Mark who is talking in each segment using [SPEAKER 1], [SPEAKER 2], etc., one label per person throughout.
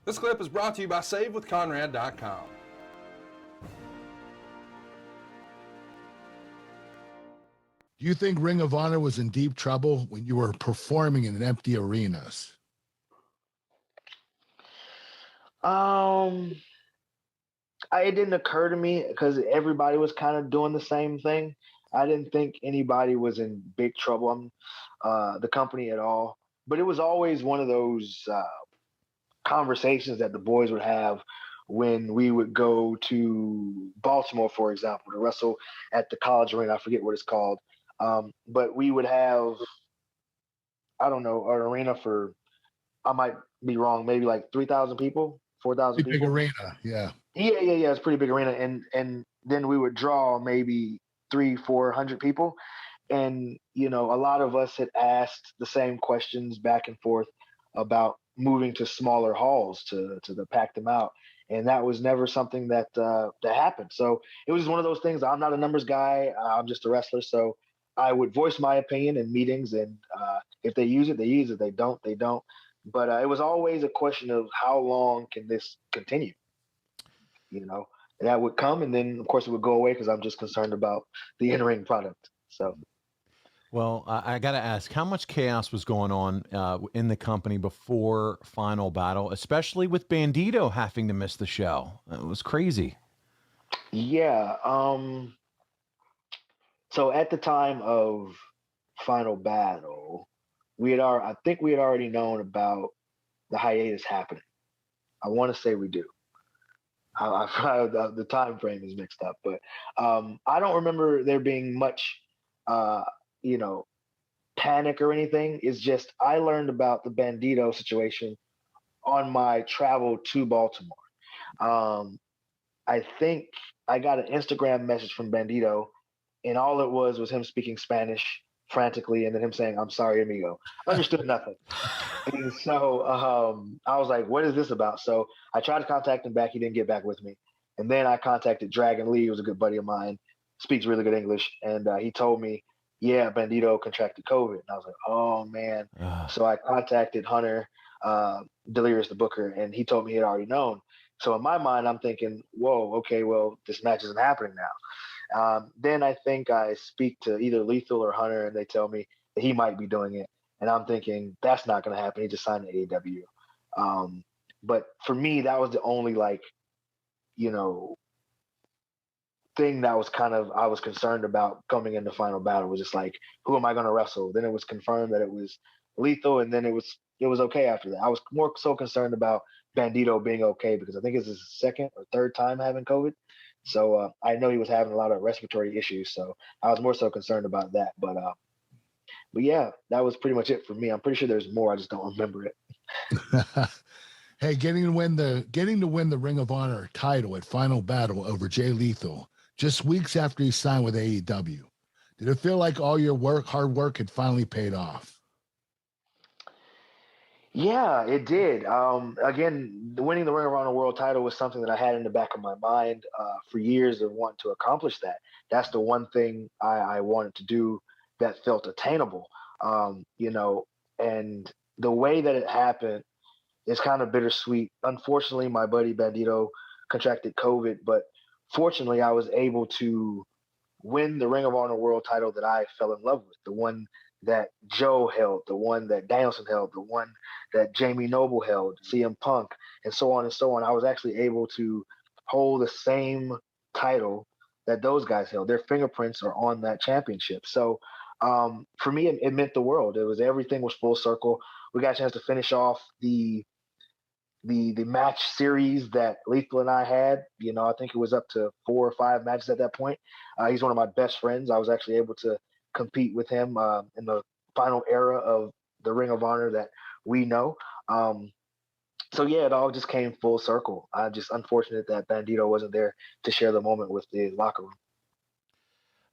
[SPEAKER 1] This clip is brought to you by SaveWithConrad.com.
[SPEAKER 2] Do you think Ring of Honor was in deep trouble when you were performing in empty arenas?
[SPEAKER 3] It didn't occur to me because everybody was kind of doing the same thing. I didn't think anybody was in big trouble, the company at all. But it was always one of those conversations that the boys would have when we would go to Baltimore, for example, to wrestle at the college arena. I forget what it's called. But we would have, I don't know, an arena for, I might be wrong, maybe like 3,000 people, 4,000 people.
[SPEAKER 2] Big arena, yeah.
[SPEAKER 3] Yeah. It's a pretty big arena. And then we would draw maybe 300-400 people. And, you know, a lot of us had asked the same questions back and forth about moving to smaller halls to pack them out. And that was never something that happened. So it was one of those things. I'm not a numbers guy. I'm just a wrestler. So I would voice my opinion in meetings. And if they use it, they use it. They don't, they don't. But it was always a question of how long can this continue? You know, and that would come, and then of course it would go away because I'm just concerned about the in-ring product. So,
[SPEAKER 4] well, I got to ask, how much chaos was going on in the company before Final Battle, especially with Bandito having to miss the show? It was crazy.
[SPEAKER 3] Yeah. So at the time of Final Battle, I think we had already known about the hiatus happening. I want to say we do. The time frame is mixed up, but I don't remember there being much, panic or anything. It's just I learned about the Bandito situation on my travel to Baltimore. I think I got an Instagram message from Bandito, and all it was him speaking Spanish frantically, and then him saying, "I'm sorry, amigo." Understood nothing. And so I was like, what is this about? So I tried to contact him back. He didn't get back with me. And then I contacted Dragon Lee, who's a good buddy of mine, speaks really good English. And he told me, yeah, Bandito contracted COVID. And I was like, oh, man. So I contacted Hunter, Delirious the Booker, and he told me he had already known. So in my mind, I'm thinking, whoa, okay, well, this match isn't happening now. Then I think I speak to either Lethal or Hunter, and they tell me that he might be doing it. And I'm thinking, that's not going to happen. He just signed to AEW. But for me, that was the only, thing that was I was concerned about coming into Final Battle was just like, who am I going to wrestle? Then it was confirmed that it was Lethal, and then it was okay after that. I was more so concerned about Bandito being okay because I think it's his second or third time having COVID. So I know he was having a lot of respiratory issues. So I was more so concerned about that. But yeah, that was pretty much it for me. I'm pretty sure there's more. I just don't remember it.
[SPEAKER 2] Hey, getting to win the Ring of Honor title at Final Battle over Jay Lethal just weeks after he signed with AEW. Did it feel like all your hard work had finally paid off?
[SPEAKER 3] Yeah, it did. Again, winning the Ring of Honor World title was something that I had in the back of my mind for years of wanting to accomplish that. That's the one thing I wanted to do that felt attainable, and the way that it happened is kind of bittersweet. Unfortunately, my buddy Bandito contracted COVID, but fortunately, I was able to win the Ring of Honor World title that I fell in love with, the one that Joe held, the one that Danielson held, the one that Jamie Noble held, CM Punk, and so on and so on. I was actually able to hold the same title that those guys held. Their fingerprints are on that championship. So for me, it meant the world. Everything was full circle. We got a chance to finish off the match series that Lethal and I had. I think it was up to 4 or 5 matches at that point. He's one of my best friends. I was actually able to compete with him in the final era of the Ring of Honor that we know. So yeah, it all just came full circle. I'm just unfortunate that Bandito wasn't there to share the moment with the locker room.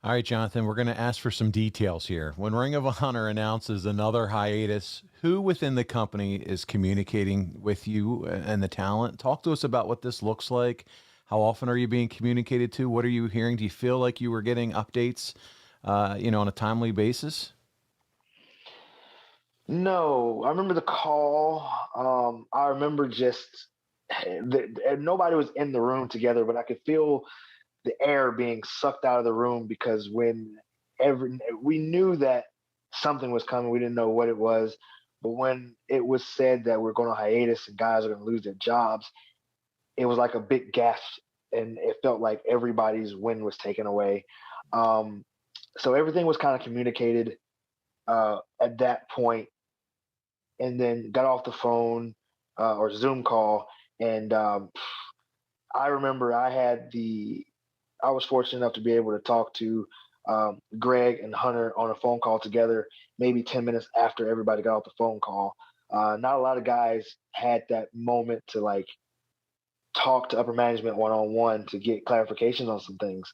[SPEAKER 4] All right, Jonathan, we're going to ask for some details here. When Ring of Honor announces another hiatus, who within the company is communicating with you and the talent? Talk to us about what this looks like. How often are you being communicated to? What are you hearing? Do you feel like you were getting updates, on a timely basis?
[SPEAKER 3] No, I remember the call. I remember just nobody was in the room together, but I could feel the air being sucked out of the room because we knew that something was coming. We didn't know what it was, but when it was said that we're going to hiatus and guys are going to lose their jobs, it was like a big gasp, and it felt like everybody's wind was taken away. So everything was kind of communicated at that point, and then got off the phone or Zoom call, and I remember I was fortunate enough to be able to talk to Greg and Hunter on a phone call together, maybe 10 minutes after everybody got off the phone call. Not a lot of guys had that moment to like talk to upper management one-on-one to get clarifications on some things.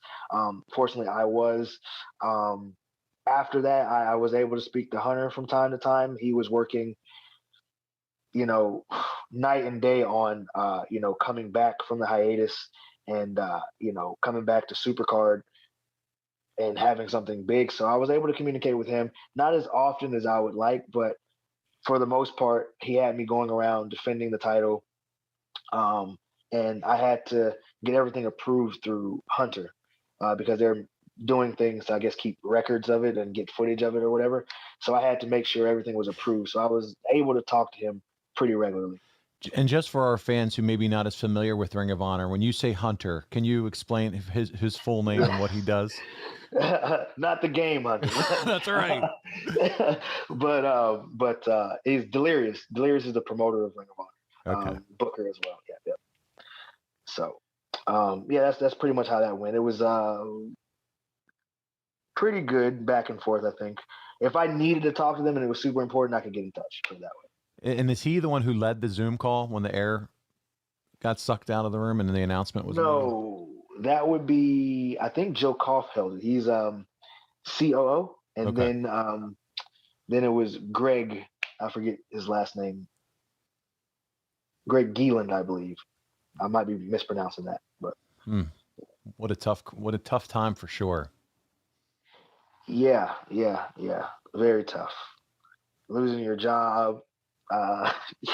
[SPEAKER 3] Fortunately, I was. After that, I was able to speak to Hunter from time to time. He was working, night and day on, coming back from the hiatus and, coming back to Supercard and having something big. So I was able to communicate with him, not as often as I would like, but for the most part, he had me going around defending the title. And I had to get everything approved through Hunter because they're doing things to, I guess, keep records of it and get footage of it or whatever. So I had to make sure everything was approved. So I was able to talk to him pretty regularly.
[SPEAKER 4] And just for our fans who may be not as familiar with Ring of Honor, when you say Hunter, can you explain his full name and what he does?
[SPEAKER 3] Not the game Hunter.
[SPEAKER 4] That's right.
[SPEAKER 3] but he's Delirious. Delirious is the promoter of Ring of Honor.
[SPEAKER 4] Okay.
[SPEAKER 3] Booker as well. Yeah. So, that's pretty much how that went. It was pretty good back and forth, I think. If I needed to talk to them and it was super important, I could get in touch, put it that way.
[SPEAKER 4] And is he the one who led the Zoom call when the air got sucked out of the room and the announcement was
[SPEAKER 3] No, that would be, I think Joe Koff held it. He's COO, and
[SPEAKER 4] Okay.
[SPEAKER 3] then it was Greg, I forget his last name, Greg Gieland, I believe. I might be mispronouncing that, but
[SPEAKER 4] what a tough time for sure.
[SPEAKER 3] Yeah, very tough. Losing your job,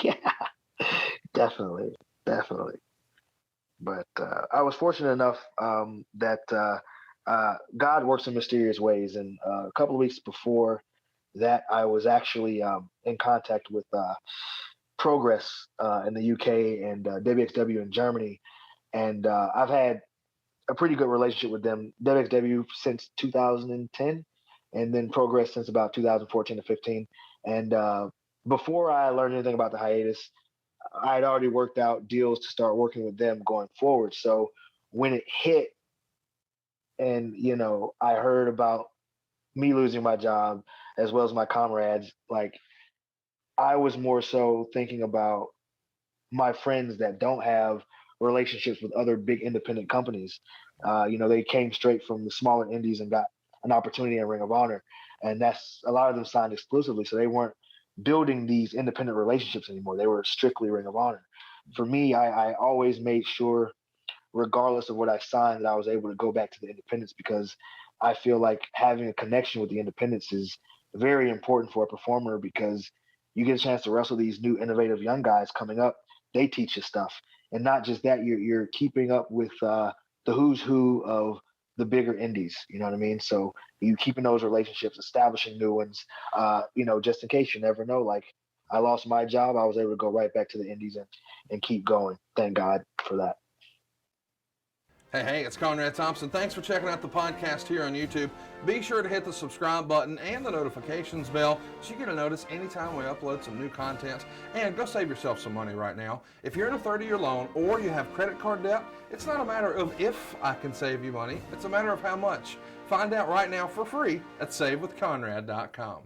[SPEAKER 3] yeah, definitely. But I was fortunate enough that God works in mysterious ways, and a couple of weeks before that, I was actually in contact with Progress in the UK and WXW in Germany, and I've had a pretty good relationship with them. WXW since 2010, and then Progress since about 2014 to 15. And before I learned anything about the hiatus, I had already worked out deals to start working with them going forward. So when it hit, and I heard about me losing my job as well as my comrades, like I was more so thinking about my friends that don't have relationships with other big independent companies. They came straight from the smaller indies and got an opportunity in Ring of Honor, and that's a lot of them signed exclusively, so they weren't building these independent relationships anymore. They were strictly Ring of Honor. For me, I always made sure, regardless of what I signed, that I was able to go back to the independents, because I feel like having a connection with the independents is very important for a performer, because you get a chance to wrestle these new innovative young guys coming up. They teach you stuff. And not just that, you're keeping up with the who's who of the bigger indies. You know what I mean? So you keeping those relationships, establishing new ones, just in case you never know. Like I lost my job, I was able to go right back to the indies and keep going. Thank God for that.
[SPEAKER 1] Hey, it's Conrad Thompson. Thanks for checking out the podcast here on YouTube. Be sure to hit the subscribe button and the notifications bell so you get a notice anytime we upload some new content. And go save yourself some money right now. If you're in a 30-year loan or you have credit card debt, it's not a matter of if I can save you money. It's a matter of how much. Find out right now for free at SaveWithConrad.com.